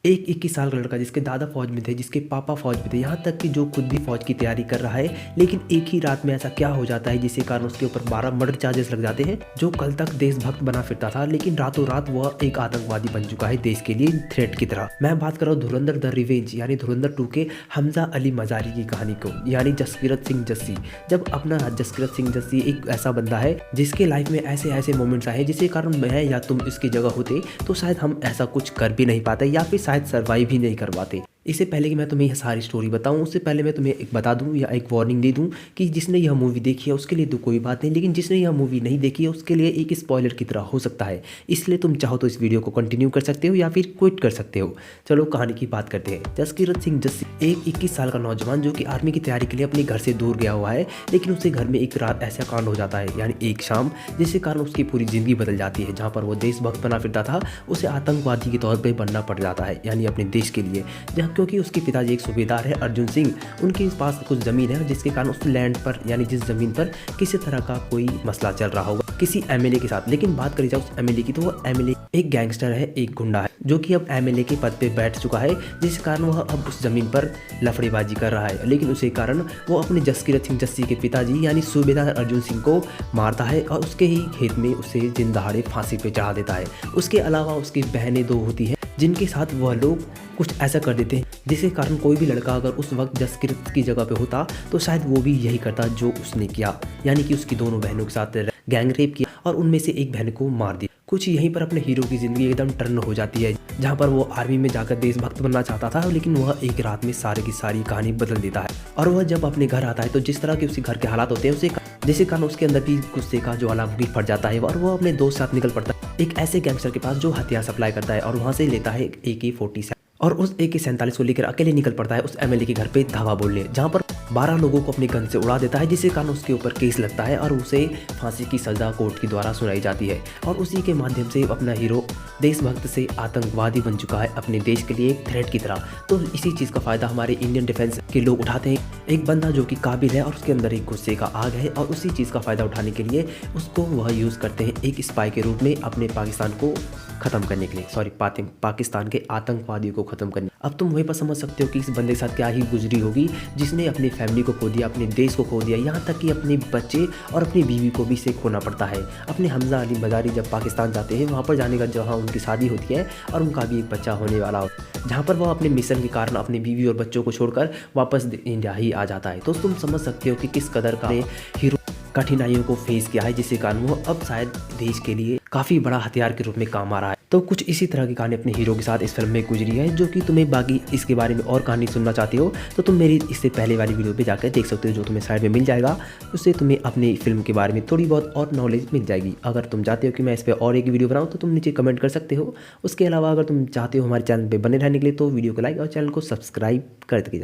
एक 21 साल का लड़का जिसके दादा फौज में थे, जिसके पापा फौज में थे, यहाँ तक कि जो खुद भी फौज की तैयारी कर रहा है, लेकिन एक ही रात में ऐसा क्या हो जाता है जिसके कारण उसके ऊपर 12 मर्डर चार्जेस लग जाते हैं। जो कल तक देशभक्त बना फिरता था, लेकिन रातों रात वह एक आतंकवादी बन चुका है देश के लिए थ्रेट की तरह। मैं बात कर रहा हूँ धुरंधर द रिवेंज यानी धुरंधर 2 के हमजा अली मजारी की कहानी को, यानी जसकीरत सिंह जस्सी। जब अपना जसकीरत सिंह जस्सी एक ऐसा बंदा है जिसके लाइफ में ऐसे ऐसे मोमेंट्स आए जिसके कारण मैं या तुम इसकी जगह होते तो शायद हम ऐसा कुछ कर भी नहीं पाते या फिर शायद सर्वाइव भी नहीं करवाते। इससे पहले कि मैं तुम्हें यह सारी स्टोरी बताऊं, उससे पहले मैं तुम्हें एक बता दूं या एक वार्निंग दे दूं कि जिसने यह मूवी देखी है उसके लिए तो कोई बात नहीं, लेकिन जिसने यह मूवी नहीं देखी है उसके लिए एक स्पॉइलर की तरह हो सकता है। इसलिए तुम चाहो तो इस वीडियो को कंटिन्यू कर सकते हो या फिर क्विट कर सकते हो। चलो कहानी की बात करते हैं। जसकीरत सिंह जस्सी एक 21 साल का नौजवान जो कि आर्मी की तैयारी के लिए अपने घर से दूर गया हुआ है, लेकिन उसके घर में एक रात ऐसा कांड हो जाता है यानी एक शाम, जिसके कारण उसकी पूरी जिंदगी बदल जाती है। जहाँ पर वो देशभक्त बना फिरता था उसे आतंकवादी के तौर पर बनना पड़ जाता है, यानी अपने देश के लिए। क्योंकि उसके पिताजी एक सूबेदार है अर्जुन सिंह, उनके पास कुछ जमीन है जिसके कारण उस लैंड पर यानी जिस जमीन पर किसी तरह का कोई मसला चल रहा होगा किसी एमएलए के साथ। लेकिन बात करी जाए उस एमएलए की तो वो एमएलए एक गैंगस्टर है, एक गुंडा है जो कि अब एमएलए के पद पे बैठ चुका है, जिस कारण वह अब उस जमीन पर लफड़ेबाजी कर रहा है। लेकिन उसी कारण वो अपने जसकीरत सिंह जस्सी के पिताजी यानी सूबेदार अर्जुन सिंह को मारता है और उसके ही खेत में उसे जिंदहाड़े फांसी पे चढ़ा देता है। उसके अलावा उसकी बहनें 2 होती हैं जिनके साथ वह लोग कुछ ऐसा कर देते हैं जिसके कारण कोई भी लड़का अगर उस वक्त जसकीरत की जगह पे होता तो शायद वो भी यही करता जो उसने किया, यानी कि उसकी दोनों बहनों के साथ गैंग रेप किया और उनमें से एक बहन को मार दिया। कुछ यहीं पर अपने हीरो की जिंदगी एकदम टर्न हो जाती है, जहाँ पर वो आर्मी में जाकर देशभक्त बनना चाहता था, लेकिन वह एक रात में सारी की सारी कहानी बदल देता है। और वह जब अपने घर आता है तो जिस तरह के उसके घर के हालात होते हैं उसे जिसके कारण उसके अंदर भी गुस्से का ज्वालामुखी फट जाता है और वह अपने दोस्त साथ निकल पड़ता है एक ऐसे गैंगस्टर के पास जो हथियार सप्लाई करता है और वहां से लेता है AK-47 और उस AK-47 को लेकर अकेले निकल पड़ता है उस एमएलए के घर पे धावा बोलने, जहां पर 12 लोगों को अपने गन से उड़ा देता है, जिसके कारण उसके ऊपर केस लगता है और उसे फांसी की सजा कोर्ट के द्वारा सुनाई जाती है। और उसी के माध्यम से अपना हीरो देशभक्त से आतंकवादी बन चुका है अपने देश के लिए एक थ्रेट की तरह। तो इसी चीज़ का फायदा हमारे इंडियन डिफेंस के लोग उठाते हैं। एक बंदा जो कि काबिल है और उसके अंदर एक गुस्से का आग है और उसी चीज़ का फायदा उठाने के लिए उसको वह यूज़ करते हैं एक स्पाई के रूप में अपने पाकिस्तान को खत्म करने के लिए, पाकिस्तान के आतंकवादियों को खत्म करने। अब तुम वहीं पर समझ सकते हो कि इस बंदे के साथ क्या ही गुजरी होगी जिसने अपनी फैमिली को खो दिया, अपने देश को खो दिया, यहाँ तक कि अपने बच्चे और अपनी बीवी को भी से खोना पड़ता है। अपने हमजा अली मजारी जब पाकिस्तान जाते हैं वहाँ पर जाने का जहाँ उनकी शादी होती है और उनका भी एक बच्चा होने वाला हो, जहाँ पर वह अपने मिशन के कारण अपनी बीवी और बच्चों को छोड़कर वापस इंडिया ही आ जाता है। तो तुम समझ सकते हो कि किस कदर का हीरो कठिनाइयों को फेस किया है, जिसके कारण वो अब शायद देश के लिए काफ़ी बड़ा हथियार के रूप में काम आ रहा है। तो कुछ इसी तरह की कहानी अपने हीरो के साथ इस फिल्म में गुजरी है। जो कि तुम्हें बाकी इसके बारे में और कहानी सुनना चाहते हो तो तुम मेरी इससे पहले वाली वीडियो पे जाकर देख सकते हो, जो तुम्हें साइड में मिल जाएगा। उससे तुम्हें अपनी फिल्म के बारे में थोड़ी बहुत और नॉलेज मिल जाएगी। अगर तुम चाहते हो कि मैं इस पर और एक वीडियो बनाऊँ तो तुम नीचे कमेंट कर सकते हो। उसके अलावा अगर तुम चाहते हो हमारे चैनल पर बने रहने के लिए तो वीडियो को लाइक और चैनल को सब्सक्राइब कर दीजिए।